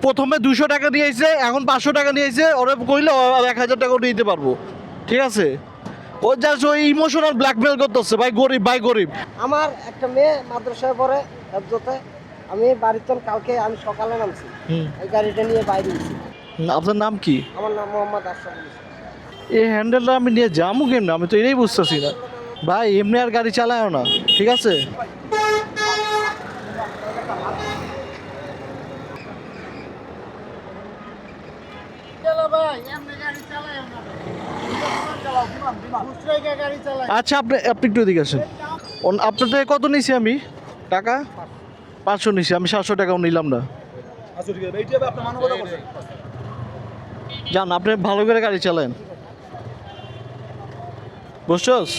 প্রথমে 200 টাকা নিয়েছে, এখন 500 টাকা নিয়েছে। ওরা কইলে 1000 টাকা দিতে পারবো, ঠিক আছে? ও জাস্ট ওই ইমোশনাল ব্ল্যাকমেল করতেছে, ভাই গরিব, ভাই গরিব। আমার একটা মেয়ে মাদ্রাসায় পড়ে হেফজতে। আমি বাড়িতে কালকে আমি সকালে নামছি, এই গাড়িটা নিয়ে বাইরে গেছি। আপনার নাম কি? আমার নাম মোহাম্মদ আশরাফুল ইসলাম। এই হ্যান্ডেলটা আমি নিয়ে যাবো কেমনি? আমি তো এটাই বুঝতেছি না ভাই। এমনি আর গাড়ি চালায়ও না, ঠিক আছে? আচ্ছা, আপনি আপনি একটু এদিকে আসেন। আপনার থেকে কত নিছি আমি টাকা? 500 নিছি আমি, 700 টাকাও নিলাম না। যান, আপনি ভালো করে গাড়ি চালান, বুঝছস?